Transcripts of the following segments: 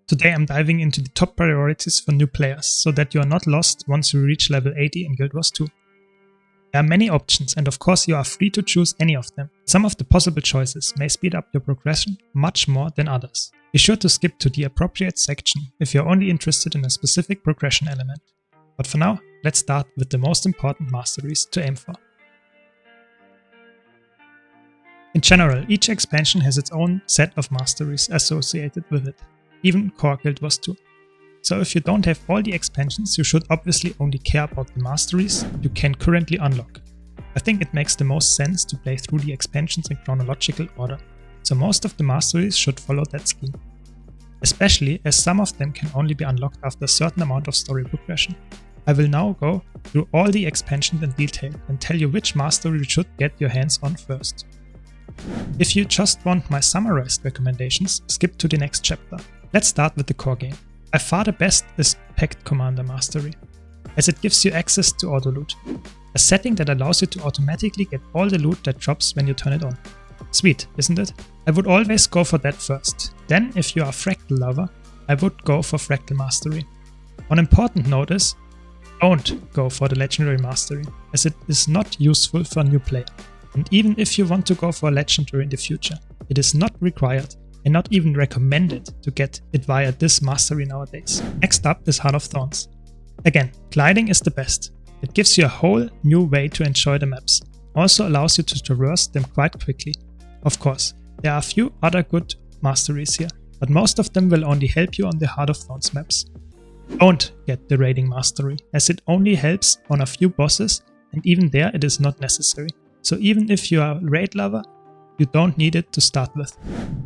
Today I'm diving into the top priorities for new players so that you are not lost once you reach level 80 in Guild Wars 2. There are many options and of course you are free to choose any of them. Some of the possible choices may speed up your progression much more than others. Be sure to skip to the appropriate section if you're only interested in a specific progression element. But for now, let's start with the most important masteries to aim for. In general, each expansion has its own set of masteries associated with it, even core Guild Wars 2. So if you don't have all the expansions, you should obviously only care about the masteries you can currently unlock. I think it makes the most sense to play through the expansions in chronological order, so most of the masteries should follow that scheme. Especially as some of them can only be unlocked after a certain amount of story progression. I will now go through all the expansions in detail and tell you which mastery you should get your hands on first. If you just want my summarized recommendations, skip to the next chapter. Let's start with the core game. By far the best is Pact Commander Mastery, as it gives you access to auto loot, a setting that allows you to automatically get all the loot that drops when you turn it on. Sweet, isn't it? I would always go for that first. Then, if you are a Fractal lover, I would go for Fractal Mastery. One important note is, don't go for the Legendary Mastery, as it is not useful for a new player. And even if you want to go for a Legendary in the future, it is not required and not even recommended to get it via this mastery nowadays. Next up is Heart of Thorns. Again, gliding is the best. It gives you a whole new way to enjoy the maps. Also allows you to traverse them quite quickly. Of course, there are a few other good masteries here, but most of them will only help you on the Heart of Thorns maps. Don't get the raiding mastery, as it only helps on a few bosses, and even there it is not necessary. So even if you are a raid lover, you don't need it to start with.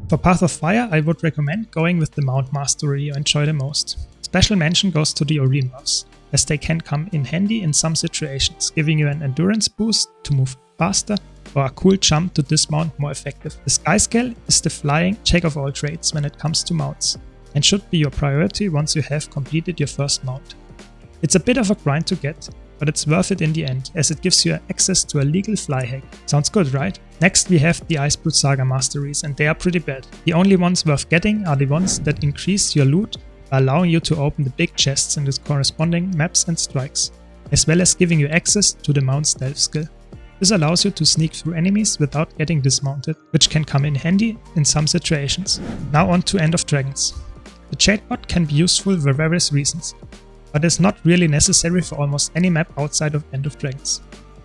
For Path of Fire, I would recommend going with the Mount Mastery you enjoy the most. Special mention goes to the Oreen buffs, as they can come in handy in some situations, giving you an endurance boost to move faster or a cool jump to dismount more effective. The Skyscale is the flying jack of all trades when it comes to mounts, and should be your priority once you have completed your first mount. It's a bit of a grind to get, but it's worth it in the end, as it gives you access to a legal fly hack. Sounds good, right? Next we have the Icebrute Saga masteries, and they are pretty bad. The only ones worth getting are the ones that increase your loot by allowing you to open the big chests in the corresponding maps and strikes, as well as giving you access to the Mount Stealth skill. This allows you to sneak through enemies without getting dismounted, which can come in handy in some situations. Now on to End of Dragons. The Jadebot can be useful for various reasons, but is not really necessary for almost any map outside of End of Dragons.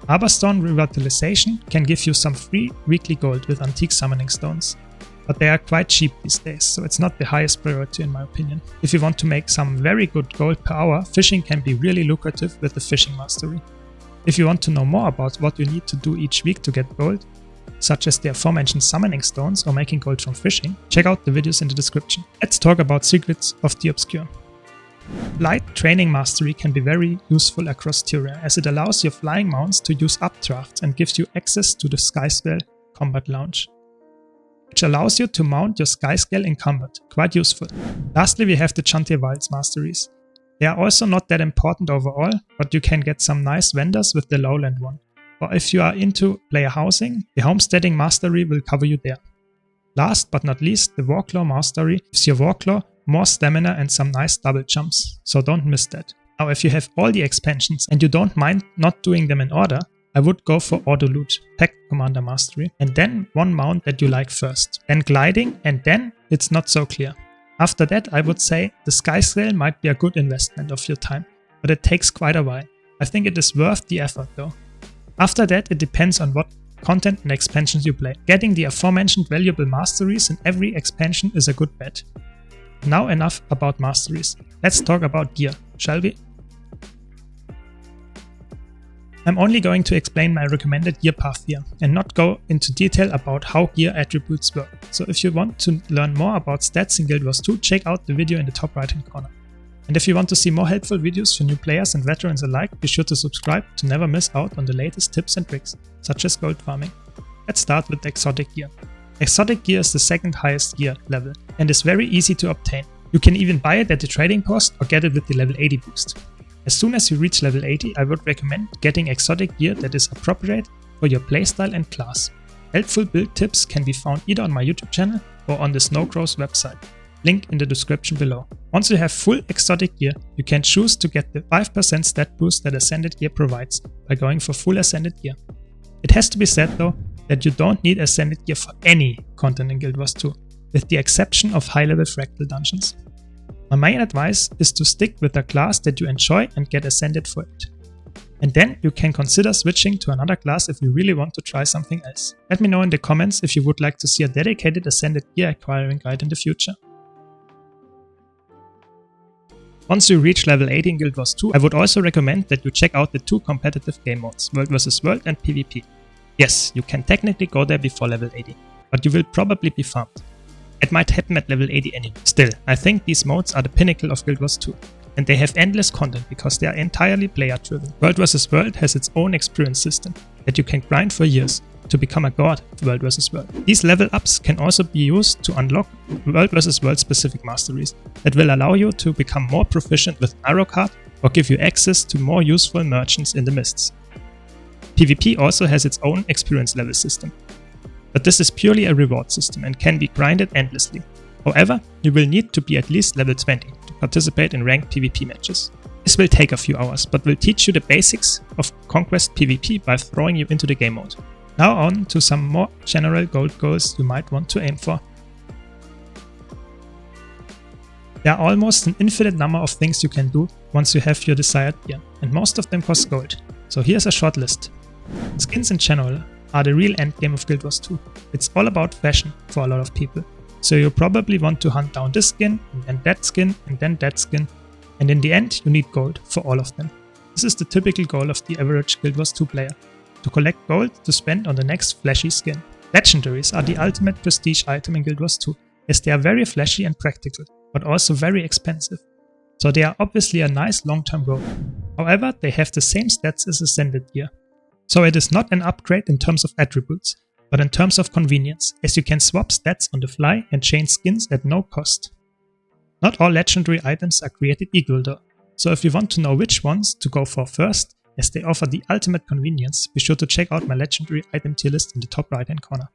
Arborstone Revitalization can give you some free weekly gold with antique summoning stones, but they are quite cheap these days, so it's not the highest priority in my opinion. If you want to make some very good gold per hour, fishing can be really lucrative with the Fishing Mastery. If you want to know more about what you need to do each week to get gold, such as the aforementioned summoning stones or making gold from fishing, check out the videos in the description. Let's talk about Secrets of the Obscure. Light Training Mastery can be very useful across Tyria, as it allows your flying mounts to use updrafts and gives you access to the Skyscale Combat Lounge, which allows you to mount your Skyscale in combat, quite useful. Lastly we have the Chantier Wilds masteries. They are also not that important overall, but you can get some nice vendors with the lowland one. Or if you are into player housing, the Homesteading Mastery will cover you there. Last but not least, the Warclaw Mastery gives your Warclaw more stamina and some nice double jumps, so don't miss that. Now if you have all the expansions and you don't mind not doing them in order, I would go for Auto Loot, Pact Commander Mastery, and then one mount that you like first. Then gliding, and then it's not so clear. After that I would say the Skyscale might be a good investment of your time, but it takes quite a while. I think it is worth the effort though. After that it depends on what content and expansions you play. Getting the aforementioned valuable masteries in every expansion is a good bet. Now enough about masteries. Let's talk about gear, shall we? I'm only going to explain my recommended gear path here and not go into detail about how gear attributes work. So if you want to learn more about stats in Guild Wars 2, check out the video in the top right hand corner. And if you want to see more helpful videos for new players and veterans alike, be sure to subscribe to never miss out on the latest tips and tricks, such as gold farming. Let's start with the exotic gear. Exotic gear is the second highest gear level and is very easy to obtain. You can even buy it at the trading post or get it with the level 80 boost. As soon as you reach level 80, I would recommend getting exotic gear that is appropriate for your playstyle and class. Helpful build tips can be found either on my YouTube channel or on the Snowcrow's website. link in the description below. Once you have full exotic gear, you can choose to get the 5% stat boost that Ascended gear provides by going for full Ascended gear. It has to be said though that you don't need Ascended gear for any content in Guild Wars 2, with the exception of high-level fractal dungeons. My main advice is to stick with a class that you enjoy and get Ascended for it. And then you can consider switching to another class if you really want to try something else. Let me know in the comments if you would like to see a dedicated Ascended gear acquiring guide in the future. Once you reach level 80 in Guild Wars 2, I would also recommend that you check out the 2 competitive game modes, World vs World and PvP. Yes, you can technically go there before level 80, but you will probably be farmed. It might happen at level 80 anyway. Still, I think these modes are the pinnacle of Guild Wars 2. And they have endless content because they are entirely player driven. World vs World has its own experience system that you can grind for years to become a god of World vs World. These level ups can also be used to unlock World vs World specific masteries that will allow you to become more proficient with an arrow card or give you access to more useful merchants in the mists. PvP also has its own experience level system, but this is purely a reward system and can be grinded endlessly. However, you will need to be at least level 20 to participate in ranked PvP matches. This will take a few hours, but will teach you the basics of Conquest PvP by throwing you into the game mode. Now on to some more general gold goals you might want to aim for. There are almost an infinite number of things you can do once you have your desired gear, and most of them cost gold. So here's a short list. Skins in general are the real endgame of Guild Wars 2. It's all about fashion for a lot of people. So you probably want to hunt down this skin, and then that skin, and then that skin, and in the end you need gold for all of them. This is the typical goal of the average Guild Wars 2 player, to collect gold to spend on the next flashy skin. Legendaries are the ultimate prestige item in Guild Wars 2, as they are very flashy and practical, but also very expensive. So they are obviously a nice long-term goal. However, they have the same stats as Ascended gear. So it is not an upgrade in terms of attributes, but in terms of convenience, as you can swap stats on the fly and change skins at no cost. Not all legendary items are created equal though, so if you want to know which ones to go for first, as they offer the ultimate convenience, be sure to check out my legendary item tier list in the top right hand corner.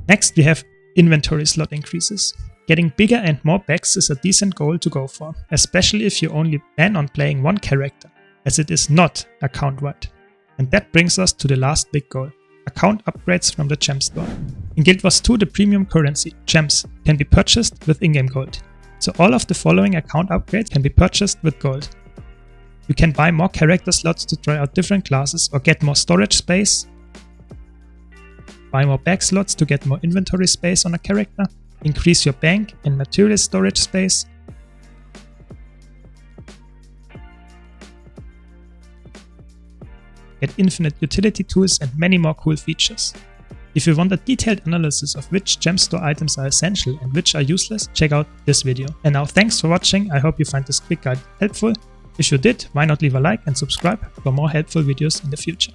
Next we have inventory slot increases. Getting bigger and more bags is a decent goal to go for, especially if you only plan on playing one character, as it is not account-wide. And that brings us to the last big goal. Account upgrades from the gem store. In Guild Wars 2, the premium currency, gems, can be purchased with in-game gold. So all of the following account upgrades can be purchased with gold. You can buy more character slots to try out different classes or get more storage space, buy more bag slots to get more inventory space on a character, increase your bank and material storage space, get infinite utility tools and many more cool features. If you want a detailed analysis of which gem store items are essential and which are useless, check out this video. And now thanks for watching, I hope you find this quick guide helpful. If you did, why not leave a like and subscribe for more helpful videos in the future.